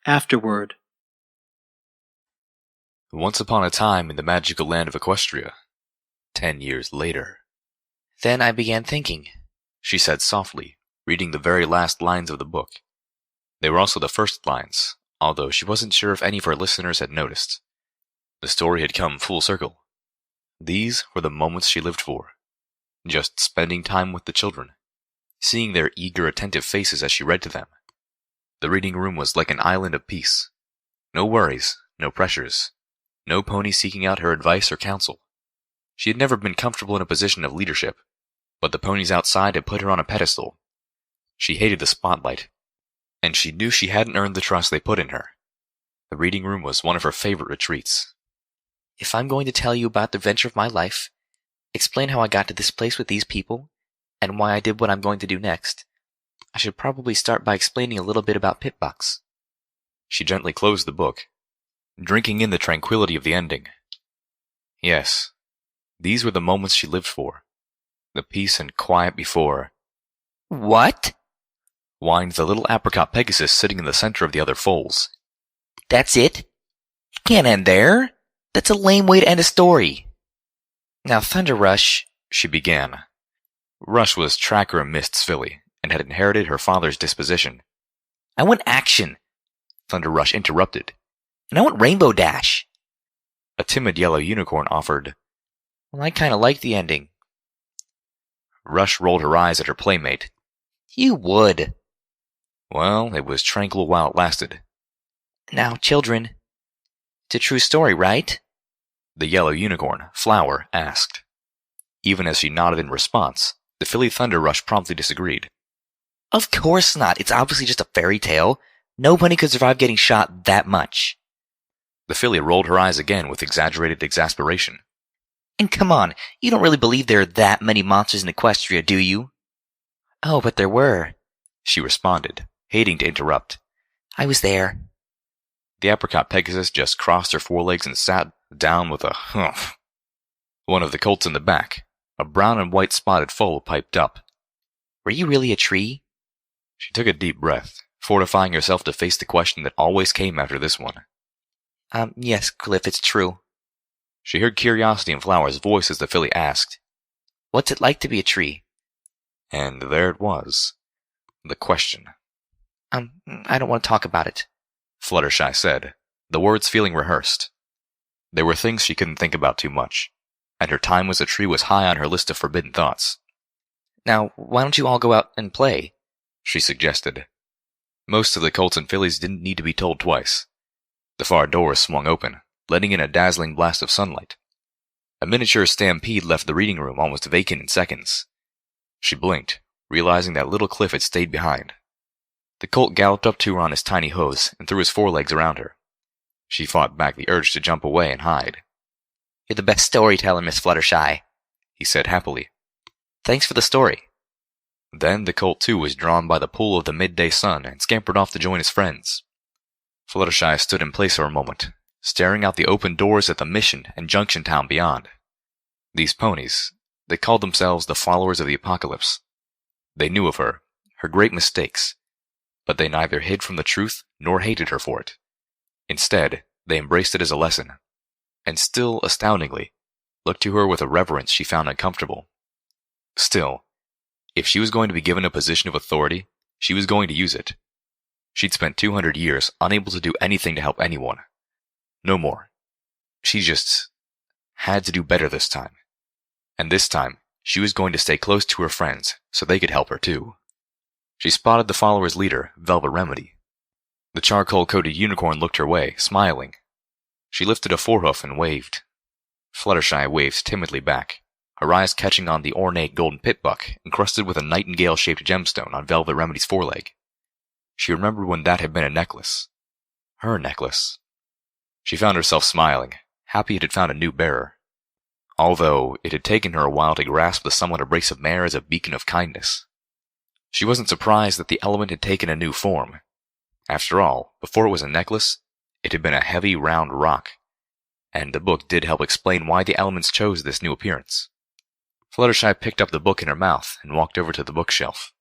Afterword. Once upon a time in the magical land of Equestria. 10 years later. Then I began thinking, she said softly, reading the very last lines of the book. They were also the first lines, although she wasn't sure if any of her listeners had noticed. The story had come full circle. These were the moments she lived for. Just spending time with the children, seeing their eager, attentive faces as she read to them. The reading room was like an island of peace. No worries, no pressures, no pony seeking out her advice or counsel. She had never been comfortable in a position of leadership, but the ponies outside had put her on a pedestal. She hated the spotlight, and she knew she hadn't earned the trust they put in her. The reading room was one of her favorite retreats. if I'm going to tell you about the adventure of my life, explain how I got to this place with these people, and why I did what I'm going to do next, I should probably start by explaining a little bit about Pitbox. She gently closed the book, drinking in the tranquility of the ending. Yes, these were the moments she lived for. The peace and quiet before. What? Whined the little apricot Pegasus sitting in the center of the other foals. That's it? It can't end there. That's a lame way to end a story. Now, Thunder Rush, she began. Rush was Tracker and Mist's filly, and had inherited her father's disposition. I want action, Thunder Rush interrupted. And I want Rainbow Dash. A timid yellow unicorn offered. Well, I kind of like the ending. Rush rolled her eyes at her playmate. You would. Well, it was tranquil while it lasted. Now, children, it's a true story, right? The yellow unicorn, Flower, asked. Even as she nodded in response, the filly Thunder Rush promptly disagreed. Of course not. It's obviously just a fairy tale. Nobody could survive getting shot that much. The filly rolled her eyes again with exaggerated exasperation. And come on, you don't really believe there are that many monsters in Equestria, do you? Oh, but there were, she responded, hating to interrupt. I was there. The apricot Pegasus just crossed her forelegs and sat down with a humph. One of the colts in the back, a brown and white spotted foal, piped up. Were you really a tree? She took a deep breath, fortifying herself to face the question that always came after this one. Yes, Cliff, it's true. She heard curiosity in Flower's voice as the filly asked, What's it like to be a tree? And there it was. The question. I don't want to talk about it, Fluttershy said, the words feeling rehearsed. There were things she couldn't think about too much, and her time as a tree was high on her list of forbidden thoughts. Now, why don't you all go out and play? She suggested. Most of the colts and fillies didn't need to be told twice. The far doors swung open, letting in a dazzling blast of sunlight. A miniature stampede left the reading room almost vacant in seconds. She blinked, realizing that little Cliff had stayed behind. The colt galloped up to her on his tiny hooves and threw his forelegs around her. She fought back the urge to jump away and hide. You're the best storyteller, Miss Fluttershy, he said happily. Thanks for the story. Then the colt too was drawn by the pull of the midday sun and scampered off to join his friends. Fluttershy stood in place for a moment, staring out the open doors at the mission and junction town beyond. These ponies, they called themselves the followers of the apocalypse. They knew of her great mistakes, but they neither hid from the truth nor hated her for it. Instead, they embraced it as a lesson, and still, astoundingly, looked to her with a reverence she found uncomfortable. Still, if she was going to be given a position of authority, she was going to use it. She'd spent 200 years unable to do anything to help anyone. No more. She just had to do better this time. And this time, she was going to stay close to her friends so they could help her too. She spotted the followers' leader, Velvet Remedy. The charcoal-coated unicorn looked her way, smiling. She lifted a forehoof and waved. Fluttershy waved timidly back, her eyes catching on the ornate golden pitbuck encrusted with a nightingale-shaped gemstone on Velvet Remedy's foreleg. She remembered when that had been a necklace. Her necklace. She found herself smiling, happy it had found a new bearer. Although it had taken her a while to grasp the somewhat abrasive mare as a beacon of kindness. She wasn't surprised that the element had taken a new form. After all, before it was a necklace, it had been a heavy, round rock. And the book did help explain why the elements chose this new appearance. Fluttershy picked up the book in her mouth and walked over to the bookshelf.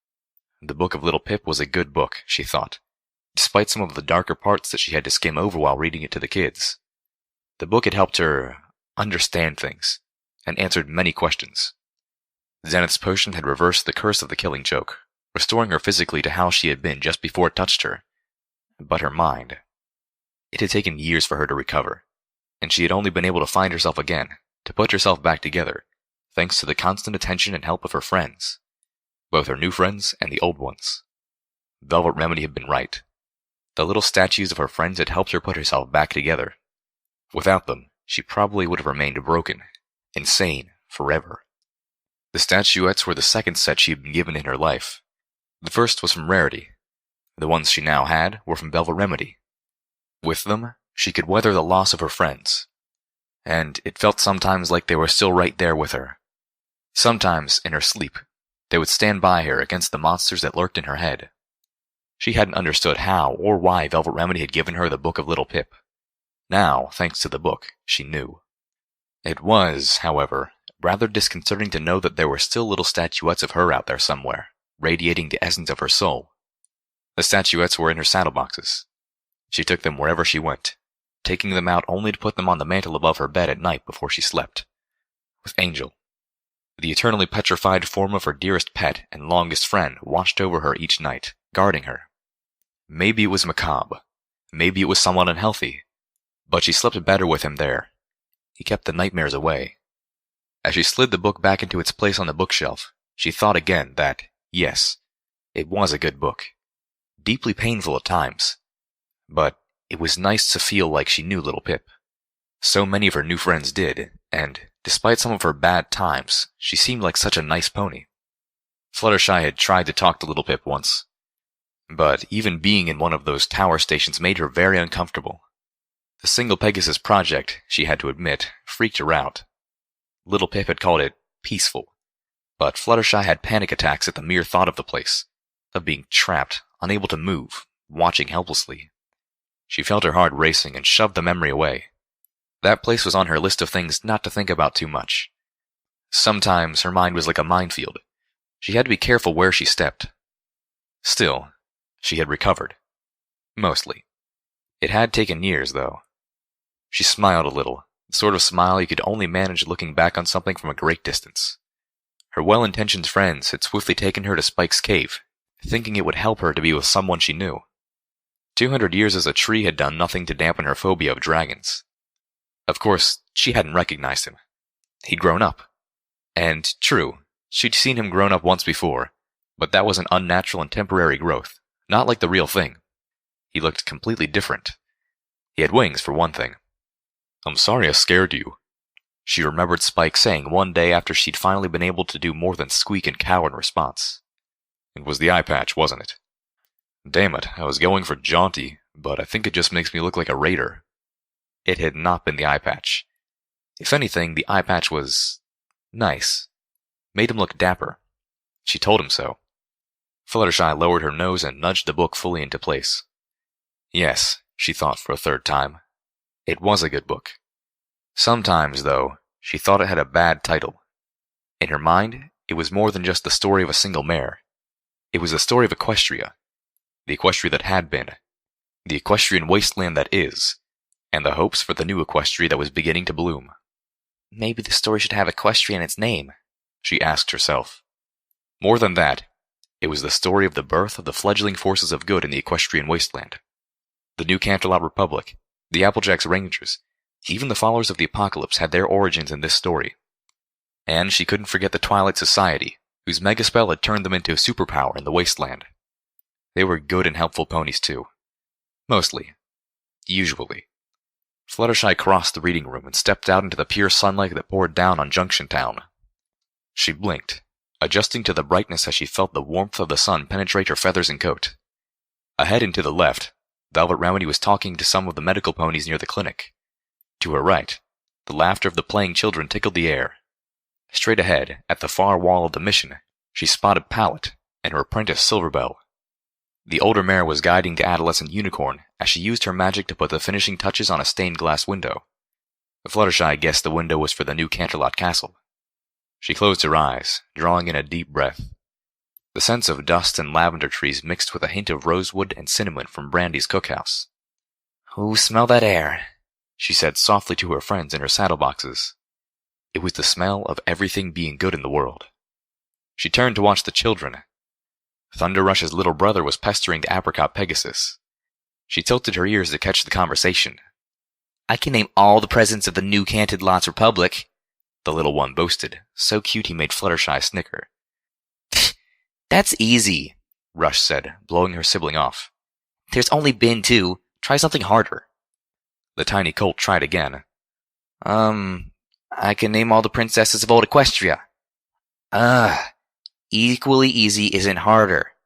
The Book of Little Pip was a good book, she thought, despite some of the darker parts that she had to skim over while reading it to the kids. The book had helped her understand things, and answered many questions. Zenith's potion had reversed the curse of the killing choke, restoring her physically to how she had been just before it touched her. But her mind. It had taken years for her to recover, and she had only been able to find herself again, to put herself back together, thanks to the constant attention and help of her friends, both her new friends and the old ones. Velvet Remedy had been right. The little statues of her friends had helped her put herself back together. Without them, she probably would have remained broken, insane, forever. The statuettes were the second set she had been given in her life. The first was from Rarity. The ones she now had were from Velvet Remedy. With them, she could weather the loss of her friends, and it felt sometimes like they were still right there with her. Sometimes, in her sleep, they would stand by her against the monsters that lurked in her head. She hadn't understood how or why Velvet Remedy had given her the Book of Little Pip. Now, thanks to the book, she knew. It was, however, rather disconcerting to know that there were still little statuettes of her out there somewhere, radiating the essence of her soul. The statuettes were in her saddleboxes. She took them wherever she went, taking them out only to put them on the mantel above her bed at night before she slept. With Angel, the eternally petrified form of her dearest pet and longest friend, watched over her each night, guarding her. Maybe it was macabre, maybe it was somewhat unhealthy, but she slept better with him there. He kept the nightmares away. As she slid the book back into its place on the bookshelf, she thought again that, yes, it was a good book. Deeply painful at times. But it was nice to feel like she knew Little Pip. So many of her new friends did, and, despite some of her bad times, she seemed like such a nice pony. Fluttershy had tried to talk to Little Pip once, but even being in one of those tower stations made her very uncomfortable. The Single Pegasus project, she had to admit, freaked her out. Little Pip had called it peaceful, but Fluttershy had panic attacks at the mere thought of the place, of being trapped, unable to move, watching helplessly. She felt her heart racing and shoved the memory away. That place was on her list of things not to think about too much. Sometimes her mind was like a minefield. She had to be careful where she stepped. Still, she had recovered. Mostly. It had taken years, though. She smiled a little, the sort of smile you could only manage looking back on something from a great distance. Her well-intentioned friends had swiftly taken her to Spike's cave, thinking it would help her to be with someone she knew. 200 years as a tree had done nothing to dampen her phobia of dragons. Of course, she hadn't recognized him. He'd grown up. And, true, she'd seen him grown up once before, but that was an unnatural and temporary growth, not like the real thing. He looked completely different. He had wings, for one thing. "I'm sorry I scared you," she remembered Spike saying one day after she'd finally been able to do more than squeak and cow in response. It was the eye patch, wasn't it? Damn it, I was going for jaunty, but I think it just makes me look like a raider. It had not been the eye patch. If anything, the eye patch was nice. Made him look dapper. She told him so. Fluttershy lowered her nose and nudged the book fully into place. Yes, she thought for a third time. It was a good book. Sometimes, though, she thought it had a bad title. In her mind, it was more than just the story of a single mare. It was the story of Equestria. The Equestria that had been. The equestrian wasteland that is. And the hopes for the new Equestria that was beginning to bloom. Maybe the story should have Equestria in its name, she asked herself. More than that, it was the story of the birth of the fledgling forces of good in the equestrian wasteland. The new Canterlot Republic, the Applejack's Rangers, even the followers of the Apocalypse had their origins in this story. And she couldn't forget the Twilight Society, whose megaspell had turned them into a superpower in the wasteland. They were good and helpful ponies, too. Mostly. Usually. Fluttershy crossed the reading room and stepped out into the pure sunlight that poured down on Junction Town. She blinked, adjusting to the brightness as she felt the warmth of the sun penetrate her feathers and coat. Ahead and to the left, Velvet Remedy was talking to some of the medical ponies near the clinic. To her right, the laughter of the playing children tickled the air. Straight ahead, at the far wall of the mission, she spotted Pallet and her apprentice Silverbell. The older mare was guiding the adolescent unicorn as she used her magic to put the finishing touches on a stained glass window. Fluttershy guessed the window was for the new Canterlot Castle. She closed her eyes, drawing in a deep breath. The scents of dust and lavender trees mixed with a hint of rosewood and cinnamon from Brandy's cookhouse. "Ooh, smell that air," she said softly to her friends in her saddleboxes. It was the smell of everything being good in the world. She turned to watch the children. Thunderrush's little brother was pestering the apricot Pegasus. She tilted her ears to catch the conversation. "I can name all the presidents of the new Canted Lots Republic," the little one boasted, so cute he made Fluttershy snicker. "That's easy," Rush said, blowing her sibling off. "There's only been 2. Try something harder." The tiny colt tried again. I can name all the princesses of old Equestria." Equally easy isn't harder."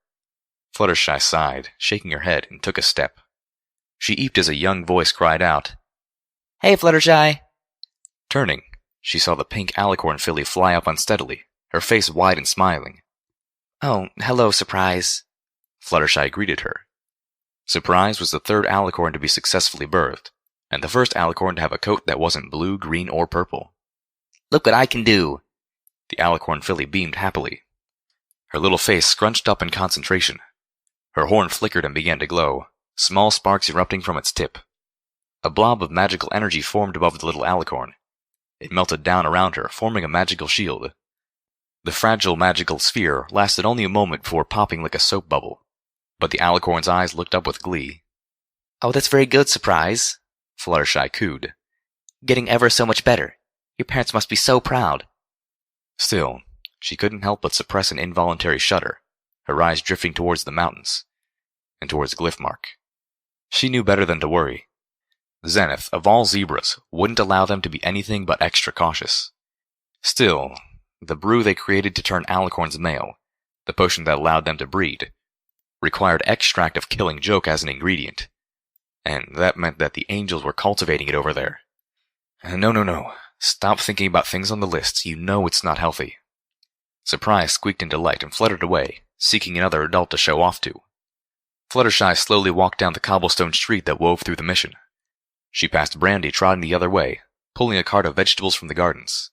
Fluttershy sighed, shaking her head, and took a step. She eeped as a young voice cried out, "Hey, Fluttershy!" Turning, she saw the pink alicorn filly fly up unsteadily, her face wide and smiling. "Oh, hello, Surprise." Fluttershy greeted her. Surprise was the 3rd alicorn to be successfully birthed, and the 1st alicorn to have a coat that wasn't blue, green, or purple. "Look what I can do!" The alicorn filly beamed happily. Her little face scrunched up in concentration. Her horn flickered and began to glow, small sparks erupting from its tip. A blob of magical energy formed above the little alicorn. It melted down around her, forming a magical shield. The fragile magical sphere lasted only a moment before popping like a soap bubble, but the alicorn's eyes looked up with glee. "Oh, that's very good, Surprise," Fluttershy cooed. "Getting ever so much better. Your parents must be so proud." Still, she couldn't help but suppress an involuntary shudder, her eyes drifting towards the mountains, and towards Glyphmark. She knew better than to worry. Zenith, of all zebras, wouldn't allow them to be anything but extra cautious. Still, the brew they created to turn alicorns male, the potion that allowed them to breed, required extract of killing joke as an ingredient, and that meant that the angels were cultivating it over there. No. Stop thinking about things on the lists. You know it's not healthy. Surprise squeaked in delight and fluttered away, seeking another adult to show off to. Fluttershy slowly walked down the cobblestone street that wove through the mission. She passed Brandy trotting the other way, pulling a cart of vegetables from the gardens.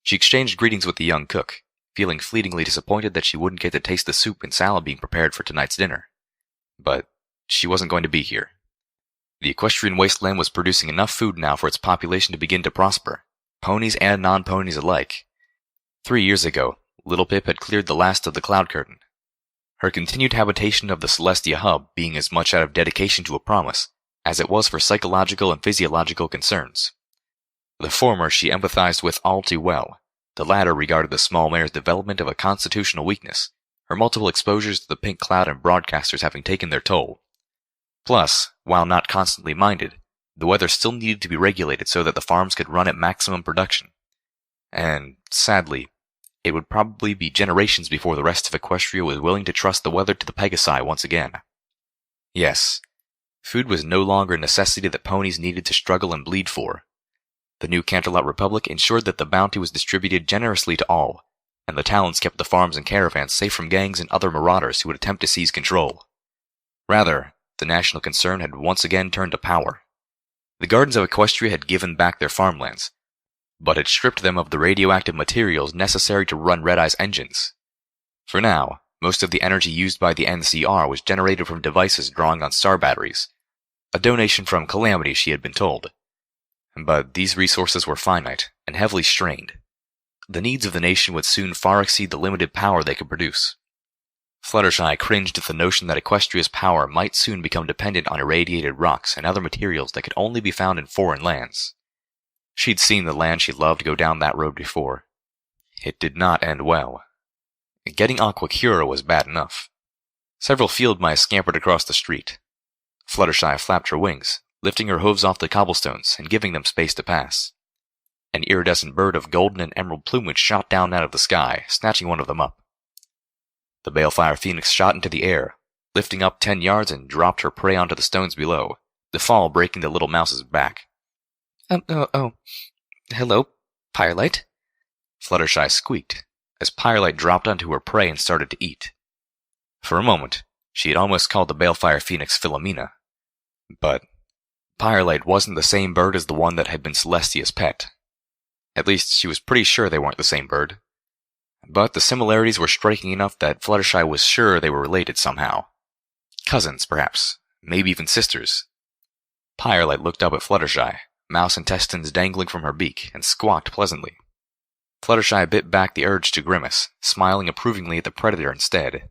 She exchanged greetings with the young cook, feeling fleetingly disappointed that she wouldn't get to taste the soup and salad being prepared for tonight's dinner. But she wasn't going to be here. The equestrian wasteland was producing enough food now for its population to begin to prosper, ponies and non-ponies alike. 3 years ago, Little Pip had cleared the last of the cloud curtain. Her continued habitation of the Celestia hub being as much out of dedication to a promise as it was for psychological and physiological concerns. The former she empathized with all too well. The latter regarded the small mare's development of a constitutional weakness, her multiple exposures to the pink cloud and broadcasters having taken their toll. Plus, while not constantly minded, the weather still needed to be regulated so that the farms could run at maximum production. And, sadly, it would probably be generations before the rest of Equestria was willing to trust the weather to the Pegasi once again. Yes, food was no longer a necessity that ponies needed to struggle and bleed for. The new Canterlot Republic ensured that the bounty was distributed generously to all, and the Talons kept the farms and caravans safe from gangs and other marauders who would attempt to seize control. Rather, the national concern had once again turned to power. The gardens of Equestria had given back their farmlands, but had stripped them of the radioactive materials necessary to run Red Eye's engines. For now, most of the energy used by the NCR was generated from devices drawing on star batteries, a donation from Calamity, she had been told. But these resources were finite and heavily strained. The needs of the nation would soon far exceed the limited power they could produce. Fluttershy cringed at the notion that Equestria's power might soon become dependent on irradiated rocks and other materials that could only be found in foreign lands. She'd seen the land she loved go down that road before. It did not end well. Getting Aquacura was bad enough. Several field mice scampered across the street. Fluttershy flapped her wings, lifting her hooves off the cobblestones and giving them space to pass. An iridescent bird of golden and emerald plumage shot down out of the sky, snatching one of them up. The balefire phoenix shot into the air, lifting up 10 yards and dropped her prey onto the stones below, the fall breaking the little mouse's back. Hello, Firelight? Fluttershy squeaked, as Firelight dropped onto her prey and started to eat. For a moment, she had almost called the balefire phoenix Philomena. But Firelight wasn't the same bird as the one that had been Celestia's pet. At least, she was pretty sure they weren't the same bird. but the similarities were striking enough that Fluttershy was sure they were related somehow. Cousins, perhaps, maybe even sisters. Firelight looked up at Fluttershy, mouse intestines dangling from her beak, and squawked pleasantly. Fluttershy bit back the urge to grimace, smiling approvingly at the predator instead.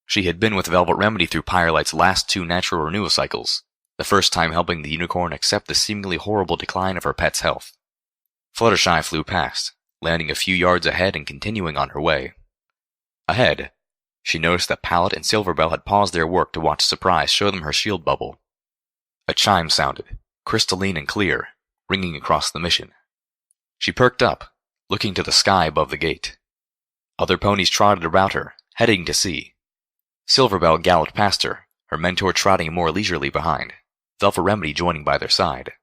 She had been with Velvet Remedy through Firelight's last 2 natural renewal cycles, the first time helping the unicorn accept the seemingly horrible decline of her pet's health. Fluttershy flew past, landing a few yards ahead and continuing on her way. Ahead, she noticed that Pallet and Silverbell had paused their work to watch Surprise show them her shield bubble. A chime sounded, crystalline and clear, ringing across the mission. She perked up, looking to the sky above the gate. Other ponies trotted about her, heading to see. Silverbell galloped past her mentor trotting more leisurely behind, Velvet Remedy joining by their side.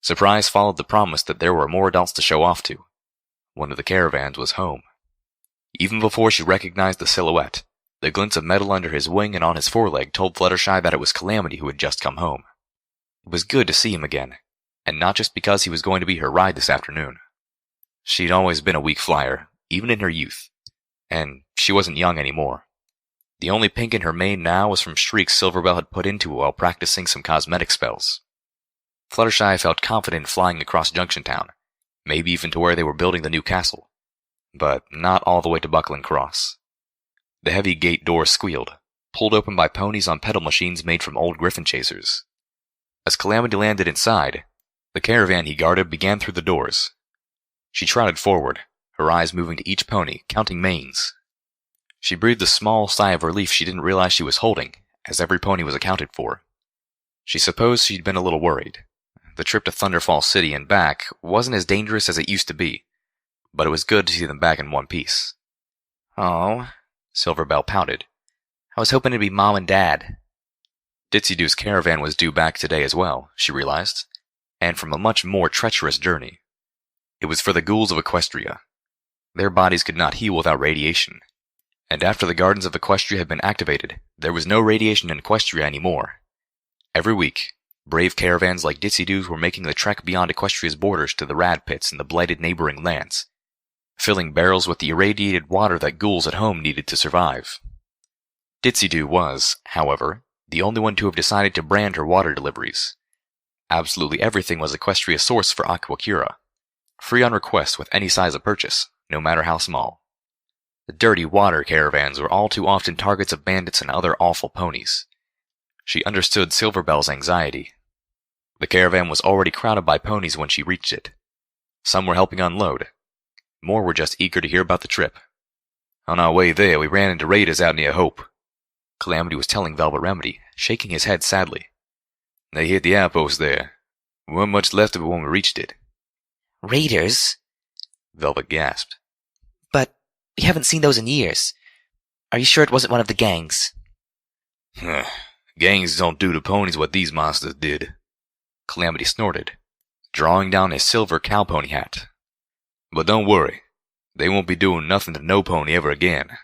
Surprise followed the promise that there were more adults to show off to. One of the caravans was home. Even before she recognized the silhouette, the glints of metal under his wing and on his foreleg told Fluttershy that it was Calamity who had just come home. It was good to see him again, and not just because he was going to be her ride this afternoon. She'd always been a weak flyer, even in her youth, and she wasn't young anymore. The only pink in her mane now was from streaks Silverbell had put into it while practicing some cosmetic spells. Fluttershy felt confident flying across Junction Town, maybe even to where they were building the new castle, but not all the way to Buckland Cross. The heavy gate door squealed, pulled open by ponies on pedal machines made from old griffin chasers. As Calamity landed inside, the caravan he guarded began through the doors. She trotted forward, her eyes moving to each pony, counting manes. She breathed a small sigh of relief she didn't realize she was holding, as every pony was accounted for. She supposed she'd been a little worried. The trip to Thunderfall City and back wasn't as dangerous as it used to be, but it was good to see them back in one piece. "Oh," Silverbell pouted. "I was hoping it'd be Mom and Dad." Ditsy Doo's caravan was due back today as well, she realized, and from a much more treacherous journey. It was for the ghouls of Equestria. Their bodies could not heal without radiation, and after the Gardens of Equestria had been activated, there was no radiation in Equestria anymore. Every week, brave caravans like Ditsy Doo's were making the trek beyond Equestria's borders to the rad pits and the blighted neighboring lands, filling barrels with the irradiated water that ghouls at home needed to survive. Ditsy Doo was, however, the only one to have decided to brand her water deliveries. Absolutely everything was Equestria's source for Aquacura, free on request with any size of purchase, no matter how small. The dirty water caravans were all too often targets of bandits and other awful ponies. She understood Silverbell's anxiety. The caravan was already crowded by ponies when she reached it. Some were helping unload. More were just eager to hear about the trip. On our way there, we ran into raiders out near Hope, Calamity was telling Velvet Remedy, shaking his head sadly. They hit the outpost there. There weren't much left of it when we reached it. "Raiders?" Velvet gasped. "But we haven't seen those in years. Are you sure it wasn't one of the gangs?" Gangs don't do to ponies what these monsters did, Calamity snorted, drawing down his silver cowpony hat. But don't worry, they won't be doing nothing to no pony ever again.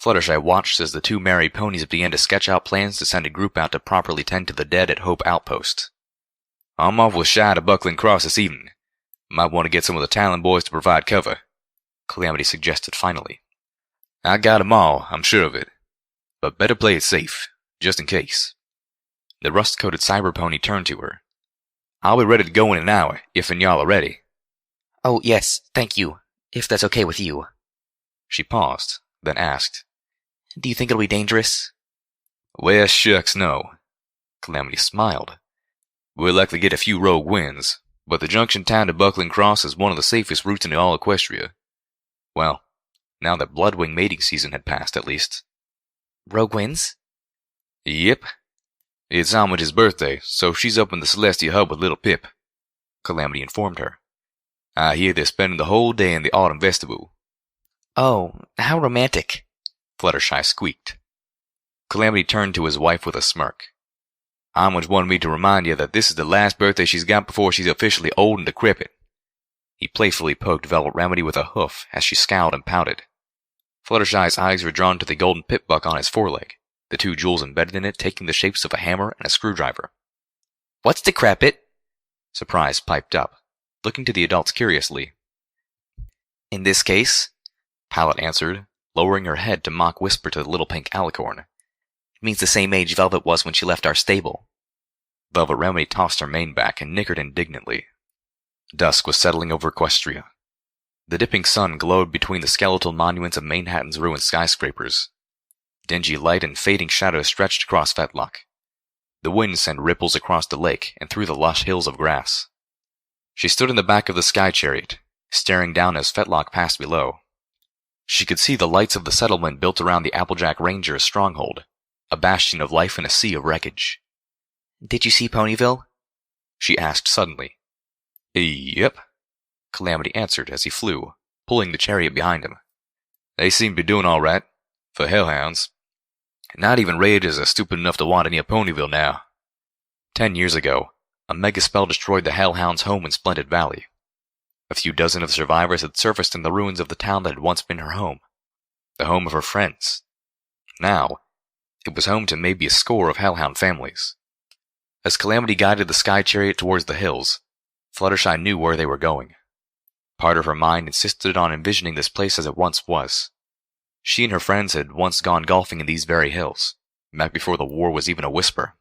Fluttershy watched as the 2 married ponies began to sketch out plans to send a group out to properly tend to the dead at Hope Outpost. I'm off with Shy to Buckland Cross this evening. Might want to get some of the Talon boys to provide cover, Calamity suggested finally. I got 'em all, I'm sure of it. But better play it safe, just in case. The rust-coated cyber pony turned to her. I'll be ready to go in an hour, if and y'all are ready. "Oh, yes, thank you, if that's okay with you." She paused, then asked, "Do you think it'll be dangerous?" Well, shucks, no. Calamity smiled. We'll likely get a few rogue winds, but the junction town to Buckland Cross is one of the safest routes into all Equestria. Well, now that Bloodwing mating season had passed, at least. "Rogue winds?" Yep. It's Hommage's birthday, so she's up in the Celestia Hub with little Pip, Calamity informed her. I hear they're spending the whole day in the autumn vestibule. "Oh, how romantic," Fluttershy squeaked. Calamity turned to his wife with a smirk. Homage wanted me to remind you that this is the last birthday she's got before she's officially old and decrepit. He playfully poked Velvet Remedy with a hoof as she scowled and pouted. Fluttershy's eyes were drawn to the golden pip-buck on his foreleg, the 2 jewels embedded in it taking the shapes of a hammer and a screwdriver. "What's decrepit?" Surprise piped up, looking to the adults curiously. "In this case, Pallet answered, lowering her head to mock whisper to the little pink alicorn. It means the same age Velvet was when she left our stable. Velvet Remedy tossed her mane back and nickered indignantly. Dusk was settling over Equestria. The dipping sun glowed between the skeletal monuments of Manhattan's ruined skyscrapers. Dingy light and fading shadows stretched across Fetlock. The wind sent ripples across the lake and through the lush hills of grass. She stood in the back of the sky chariot, staring down as Fetlock passed below. She could see the lights of the settlement built around the Applejack Ranger's stronghold, a bastion of life in a sea of wreckage. Did you see Ponyville? She asked suddenly. Yep, Calamity answered as he flew, pulling the chariot behind him. They seem to be doing all right, for hellhounds. Not even Raiders are stupid enough to wander near Ponyville now. 10 years ago, a megaspell destroyed the hellhound's home in Splendid Valley. A few dozen of the survivors had surfaced in the ruins of the town that had once been her home, the home of her friends. Now, it was home to maybe a score of hellhound families. As Calamity guided the sky chariot towards the hills, Fluttershy knew where they were going. Part of her mind insisted on envisioning this place as it once was. She and her friends had once gone golfing in these very hills, back before the war was even a whisper.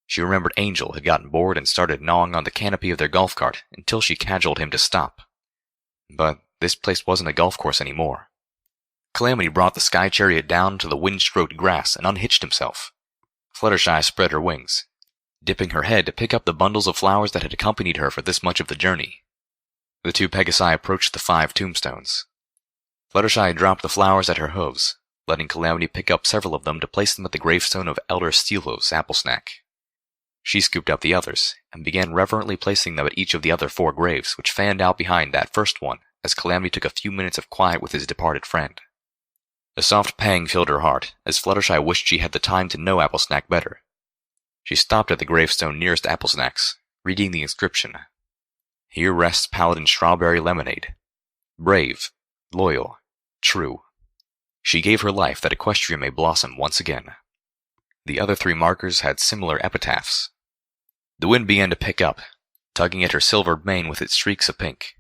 She remembered Angel had gotten bored and started gnawing on the canopy of their golf cart until she cajoled him to stop. But this place wasn't a golf course anymore. Calamity brought the sky chariot down to the wind-stroked grass and unhitched himself. Fluttershy spread her wings, dipping her head to pick up the bundles of flowers that had accompanied her for this much of the journey. The two Pegasi approached the 5 tombstones. Fluttershy dropped the flowers at her hooves, letting Calamity pick up several of them to place them at the gravestone of Elder Steelhoof's Applesnack. She scooped up the others, and began reverently placing them at each of the other 4 graves, which fanned out behind that first one, as Calamity took a few minutes of quiet with his departed friend. A soft pang filled her heart, as Fluttershy wished she had the time to know Applesnack better. She stopped at the gravestone nearest Applesnack's, reading the inscription. Here rests Paladin Strawberry Lemonade. Brave, loyal, true. She gave her life that Equestria may blossom once again. The other 3 markers had similar epitaphs. The wind began to pick up, tugging at her silvered mane with its streaks of pink.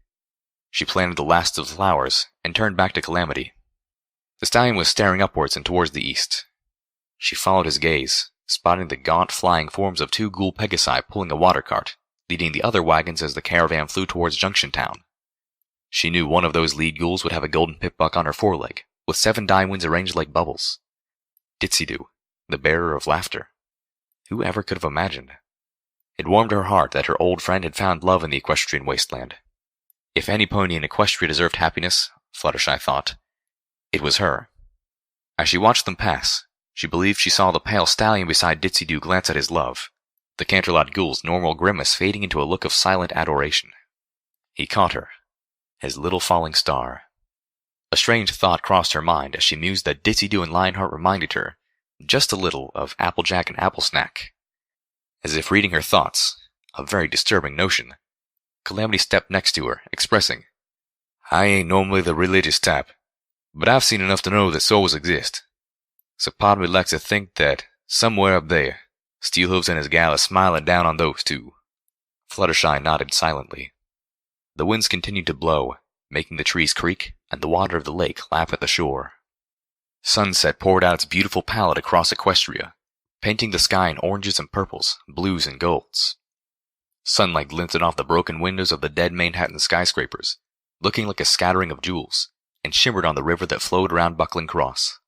She planted the last of the flowers and turned back to Calamity. The stallion was staring upwards and towards the east. She followed his gaze, spotting the gaunt flying forms of 2 ghoul Pegasi pulling a water cart, leading the other wagons as the caravan flew towards Junction Town. She knew one of those lead ghouls would have a golden pipbuck on her foreleg, with 7 diamonds arranged like bubbles. Ditzy-Doo, the bearer of laughter. Who ever could have imagined? It warmed her heart that her old friend had found love in the equestrian wasteland. If any pony in Equestria deserved happiness, Fluttershy thought, it was her. As she watched them pass, she believed she saw the pale stallion beside Ditzy-Doo glance at his love, the Canterlot ghoul's normal grimace fading into a look of silent adoration. He caught her, his little falling star. A strange thought crossed her mind as she mused that Ditzy-Doo and Lionheart reminded her, just a little, of Applejack and Applesnack. As if reading her thoughts, a very disturbing notion, Calamity stepped next to her, expressing, I ain't normally the religious type, but I've seen enough to know that souls exist. So part of me likes to think that, somewhere up there, Steelhooves and his gal is smiling down on those 2. Fluttershy nodded silently. The winds continued to blow, making the trees creak and the water of the lake lap at the shore. Sunset poured out its beautiful palette across Equestria, painting the sky in oranges and purples, blues and golds. Sunlight glinted off the broken windows of the dead Manhattan skyscrapers, looking like a scattering of jewels, and shimmered on the river that flowed around Buckling Cross.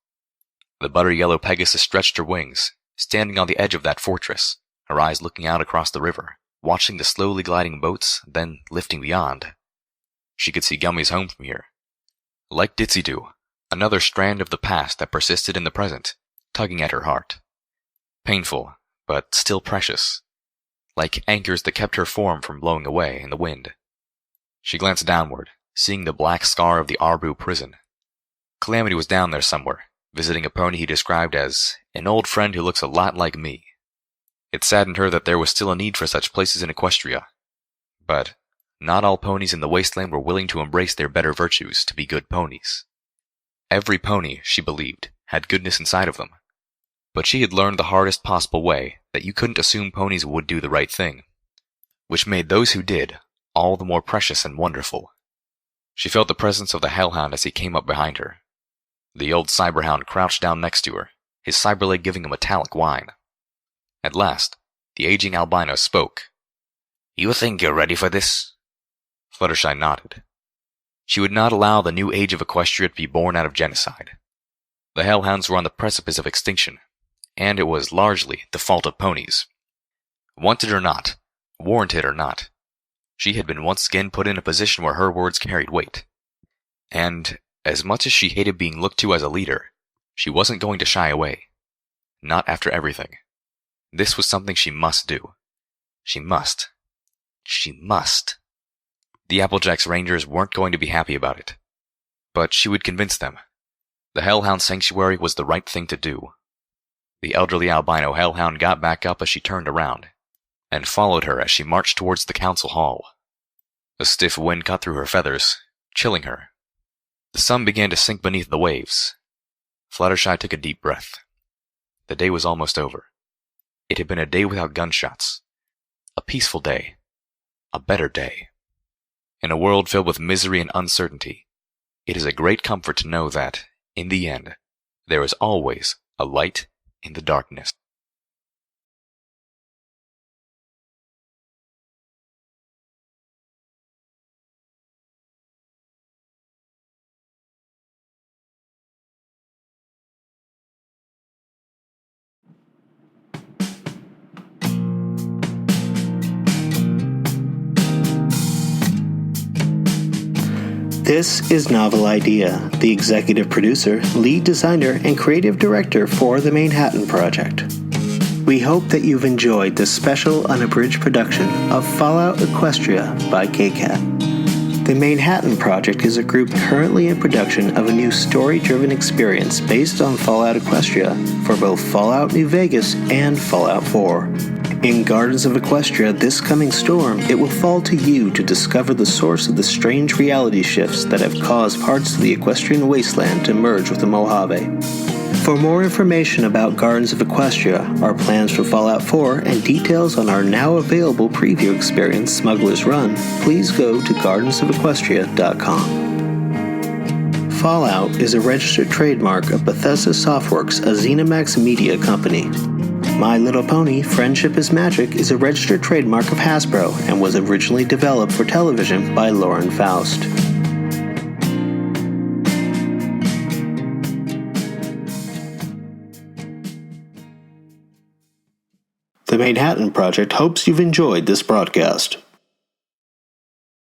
The butter-yellow Pegasus stretched her wings, standing on the edge of that fortress, her eyes looking out across the river, watching the slowly gliding boats, then lifting beyond. She could see Gummy's home from here. Like Ditzy-Doo, another strand of the past that persisted in the present, tugging at her heart. Painful, but still precious. Like anchors that kept her form from blowing away in the wind. She glanced downward, seeing the black scar of the Arbu prison. Calamity was down there somewhere, visiting a pony he described as an old friend who looks a lot like me. It saddened her that there was still a need for such places in Equestria. But not all ponies in the wasteland were willing to embrace their better virtues to be good ponies. Every pony, she believed, had goodness inside of them. But she had learned the hardest possible way that you couldn't assume ponies would do the right thing, which made those who did all the more precious and wonderful. She felt the presence of the hellhound as he came up behind her. The old cyberhound crouched down next to her, his cyber leg giving a metallic whine. At last, the aging albino spoke. "You think you're ready for this?" Fluttershy nodded. She would not allow the new age of Equestria to be born out of genocide. The hellhounds were on the precipice of extinction, and it was largely the fault of ponies. Wanted or not, warranted or not, she had been once again put in a position where her words carried weight. And, as much as she hated being looked to as a leader, she wasn't going to shy away. Not after everything. This was something she must do. She must. She must. The Applejack's Rangers weren't going to be happy about it. But she would convince them. The Hellhound Sanctuary was the right thing to do. The elderly albino hellhound got back up as she turned around, and followed her as she marched towards the council hall. A stiff wind cut through her feathers, chilling her. The sun began to sink beneath the waves. Fluttershy took a deep breath. The day was almost over. It had been a day without gunshots. A peaceful day. A better day. In a world filled with misery and uncertainty, it is a great comfort to know that, in the end, there is always a light in the darkness. This is Novel Idea, the executive producer, lead designer, and creative director for the Manehattan Project. We hope that you've enjoyed this special unabridged production of Fallout Equestria by KCAT. The Manehattan Project is a group currently in production of a new story-driven experience based on Fallout Equestria for both Fallout New Vegas and Fallout 4. In Gardens of Equestria this coming storm, it will fall to you to discover the source of the strange reality shifts that have caused parts of the equestrian wasteland to merge with the Mojave. For more information about Gardens of Equestria, our plans for Fallout 4, and details on our now available preview experience, Smuggler's Run, please go to gardensofequestria.com. Fallout is a registered trademark of Bethesda Softworks, a ZeniMax media company. My Little Pony: Friendship is Magic is a registered trademark of Hasbro and was originally developed for television by Lauren Faust. The Manehattan Project hopes you've enjoyed this broadcast.